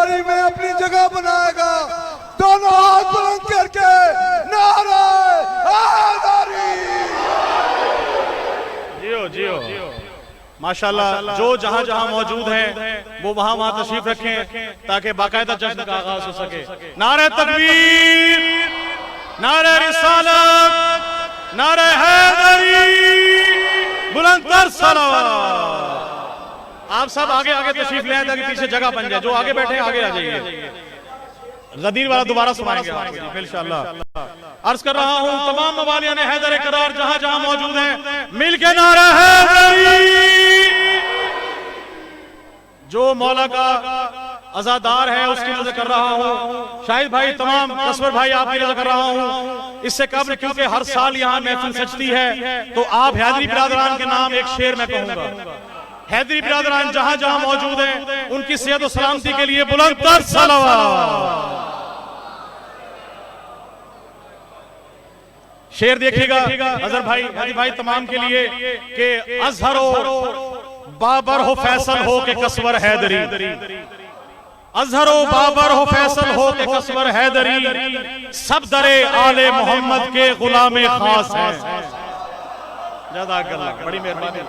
दरबारी में अपनी जगह बनाएगा। दोनों हाथ बुलंद करके नारे हैदरी। जियो जियो माशाल्लाह। जो जहां जहां मौजूद हैं वो वहां वहां तशरीफ रखें ताकि बाकायदा जश्न का आगाज हो सके। नारे तकबीर, नारे रिसालत, नारे हैदरी, बुलंदतर सलावत। आप सब आगे आगे तशरीफ ले आए ताकि पीछे जगह बन जाए। जो आगे बैठे आगे आ जाइए। गदीर वाला दोबारा सुनाएंगे आपको इंशाअल्लाह। अर्ज कर रहा हूं तमाम मवालियां ने हैदर करार जहां जहां मौजूद हैं मिलके नारा हैदरी। जो मौला का अज़ादार है उसकी नजर कर रहा हूं। शाहिद भाई, तमाम कसवर भाई, आपकी नजर कर रहा हूं। इससे कबल क्योंकि हर साल यहाँ महफिल सजती है तो आप हैदरी बिरादरान के नाम एक शेर मैं कहूंगा। हैदरी बिरादरान जहां जहां मौजूद हैं उनकी सेहत और सलामती के लिए बुलंदतर सलावत। शेर देखिएगा अजहर भाई, हाजी भाई, तमाम के लिए कि अजहर हो बाबर हो फैसल हो के कसवर हैदरी। अजहर हो बाबर हो फैसल हो के कसवर हैदरी। सब दरे आले मोहम्मद के गुलामे खास है। जज़ाकल्लाह, बड़ी मेहरबानी।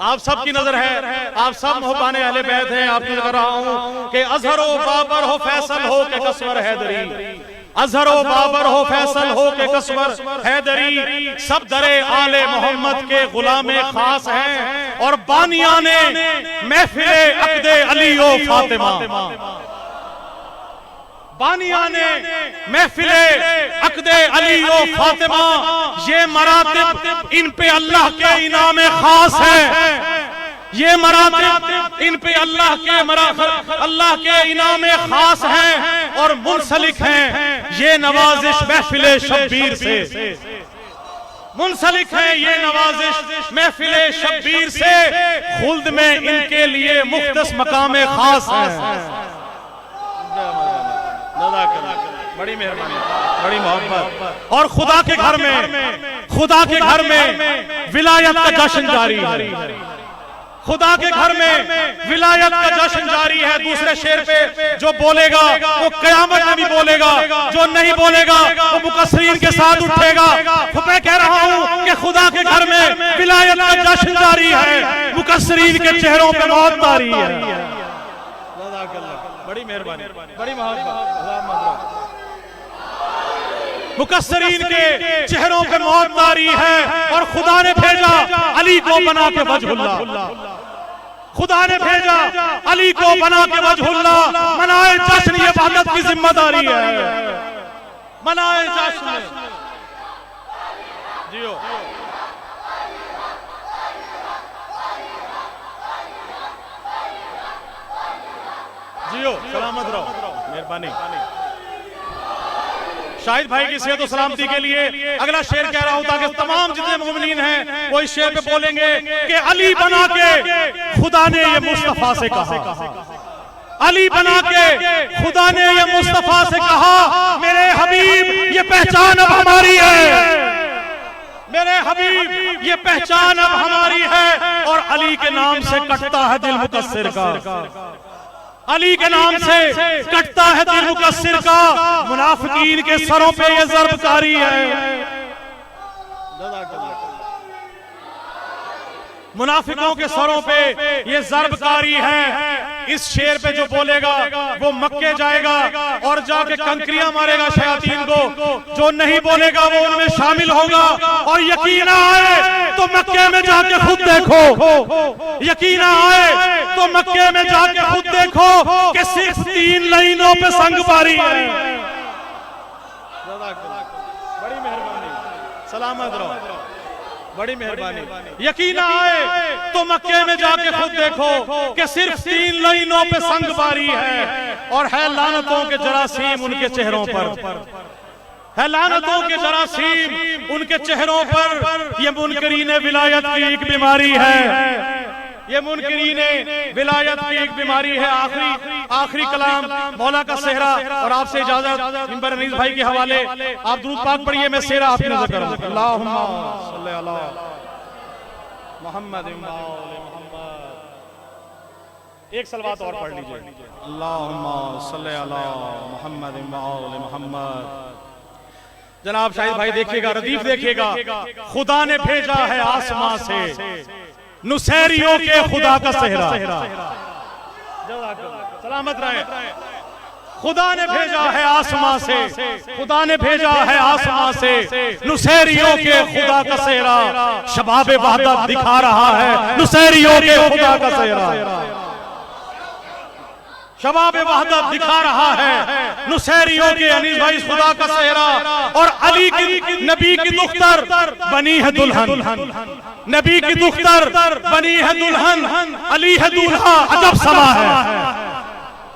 आप सब की नजर है, आप सब मोहब्बाने अहले बैत हैं। आपकी नजर कर रहा हूं कि अजहर हो बाबर हो फैसल हो के कसवर हैदरी। अजहर हो बाबर हो फैसल हो के कसवर हैदरी। सब दरे आले मोहम्मद के गुलामे खास हैं और बानिया ने महफिले अक़दे अली ओ फातिमा। बानिया ने महफिले अक़दे अली ओ फातिमा। ये मरातिब इन पे अल्लाह के इनाम खास है। ये मरातिब इन पे अल्लाह के इनाम खास हैं और मुंसलिक हैं। ये नवाजिश महफिले शब्बीर से मुंसलिक है। ये नवाजिश महफिले शब्बीर से खुल्द में इनके लिए मुख्तस मकाम खास है। बड़ी मेहरबानी, बड़ी मोहब्बत। और खुदा के घर में विलायत का जश्न जारी है। खुदा के घर में विलायत का जश्न जारी है। दूसरे शेर पे जो बोलेगा वो कयामत में भी बोलेगा, जो नहीं बोलेगा वो मुकस्सरीन के साथ उठेगा। मैं कह रहा हूँ कि खुदा के घर में विलायत का जश्न जारी है। मुकस्सरीन के चेहरों पे मौत तारी है। बड़ी मेहरबानी, बड़ी मोहब्बत। मुकस्सरीन के चेहरों पे मौत तारी है और खुदा ने भेजा अली को बना के वजहुल्लाह। खुदा ने भेजा अली को बना के वजहुल्लाह। मनाए जश्न, ये वहदत की जिम्मेदारी है। मनाए जश्न। जियो जियो, सलामत रहो, मेहरबानी। शाहिद भाई की सेहत और सलामती के लिए अगला शेर कह रहा हूं ताकि तमाम जितने मोमिनीन हैं वो इस शेर पे बोलेंगे कि अली बना के खुदा ने ये मुस्तफा से कहा। अली बना के खुदा ने ये मुस्तफा से कहा, मेरे हबीब ये पहचान अब हमारी है। मेरे हबीब ये पहचान अब हमारी है। और अली के नाम से कटता है दिल मुकस्सिर का। अली के नाम से कटता है दिल मुकस्सिर का। मुनाफिकीन के सरों पे ये ज़र्बकारी है। मुनाफिकों के सरों पे ये ज़र्बकारी है। इस शेर पे जो बोलेगा वो मक्के जाएगा और जाके कंकरियां मारेगा शयातीन को। जो नहीं बोलेगा वो उनमें शामिल होगा। और यकीन आए तो मक्के में जाके खुद देखो। यकीन आए तो मक्के में जाके खुद देखो कि सिर्फ 3 लाइनों पे संग पारी है। बड़ी मेहरबानी, सलामत रहो, बड़ी मेहरबानी। यकीन आए तो मक्के में जाके खुद देखो कि सिर्फ 3 लाइनों पे संग बारी है। और है लानतों के जरासीम उनके चेहरों पर। है लानतों के जरासीम उनके चेहरों पर। ये मुनकरीन विलायत की एक बीमारी है। ये मुनकरीन विलायत की एक बीमारी है। आखिरी कलाम मौला का सेहरा। और आपसे इजाजत मिंबर अनीस भाई के हवाले आप दुरूद पाक पढ़िए, मैं सेहरा आपकी नजर करूं। अल्लाहुम्मा सल्ली अला मुहम्मद। एक सलवात और पढ़ लीजिए। अल्लाहुम्मा सल्ली अला मुहम्मद व आले मुहम्मद। जनाब शाहिद भाई देखिएगा, रदीफ देखिएगा, खुदा ने भेजा है आसमां से नुसैरियों के खुदा का सेहरा। सलामत रहे। खुदा ने भेजा है आसमां से, खुदा ने भेजा है आसमां से नुसैरियों के खुदा का सेहरा। शबाब वहदत दिखा रहा है नुसैरियों के खुदा का सेहरा। शबाब वहदत दिखा रहा है नुसैरियों के अनीस भाई खुदा का सेहरा। और अली की नबी की दुख्तर बनी है दुल्हन, नबी की दुख्तर बनी है दुल्हन, अली है दूल्हा अजब समा है।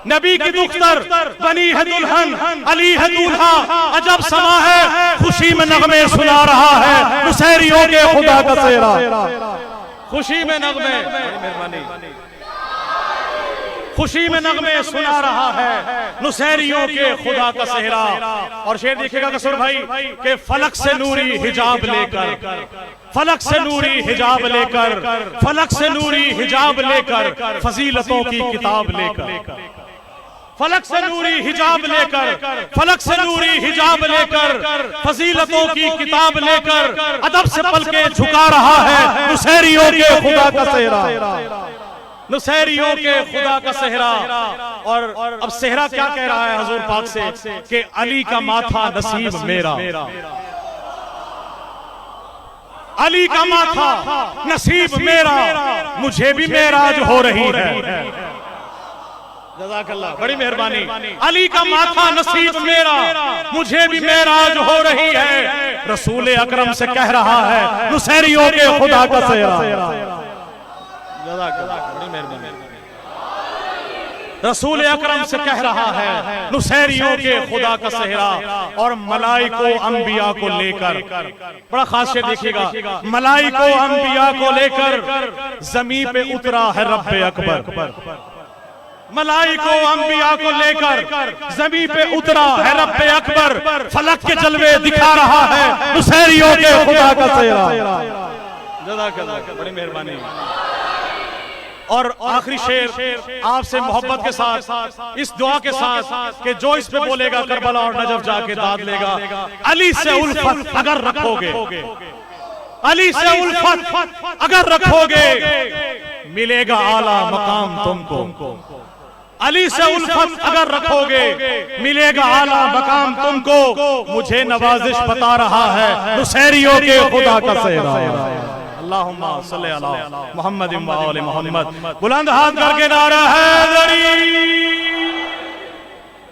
नबी की दुख्तर बनी है दुल्हन, अली है दूल्हा अजब समा है। खुशी में नगमे सुना रहा है नुसैरियों के खुदा का सेहरा। खुशी में नगमे, मेहरबानी, खुशी में नगमे सुना रहा है नुसैरियों के खुदा का सेहरा। और शेर देखिएगा कसूर भाई के फलक से नूरी हिजाब लेकर, फलक से नूरी हिजाब लेकर, फलक से नूरी हिजाब लेकर, फजीलतों की किताब लेकर, फलक से नूरी हिजाब लेकर, फलक से नूरी हिजाब लेकर, फजीलतों की किताब लेकर अदब से पलके झुका रहा है नुसैरियों के खुदा का सेहरा, नुसैरियों के खुदा का सेहरा। और अब सेहरा क्या कह रहा है हजूर पाक से कि अली का माथा नसीब मेरा, अली का माथा नसीब मेरा, मुझे भी मेराज हो रही है। जज़ाकल्लाह, बड़ी मेहरबानी। अली का माथा नसीब मेरा, मुझे भी मेराज हो रही है। रसूल अकरम से कह रहा है नुसैरियों के खुदा का सेहरा। बड़ी मेहरबानी। रसूल अकरम से कह रहा है नुसैरियों के खुदा का सेहरा। और मलाइको अंबिया को लेकर, बड़ा खास शेर देखिएगा, मलाइको अंबिया को लेकर जमीन पे उतरा है रब्बे अकबर। मलाइको अंबिया को लेकर जमीन पे उतरा है रब्बे अकबर। फलक के जलवे दिखा रहा है नुसैरियों के खुदा का सेहरा। बड़ी मेहरबानी। और आखिरी शेर आपसे मोहब्बत के साथ, इस दुआ के साथ कि जो इस पे बोलेगा करबला और नजफ जाके दाद लेगा। अली से उल्फत अगर रखोगे, अली से उल्फत अगर रखोगे, मिलेगा आला मकाम तुमको। अली से उल्फत अगर रखोगे, मिलेगा आला मकाम तुमको। मुझे नवाजिश बता रहा है नुसैरियों के खुदा का सेहरा। अल्लाहुम्मा सल्ली अला मुहम्मद व आले मुहम्मद। बुलंद हाथ करके नारा हैदरी।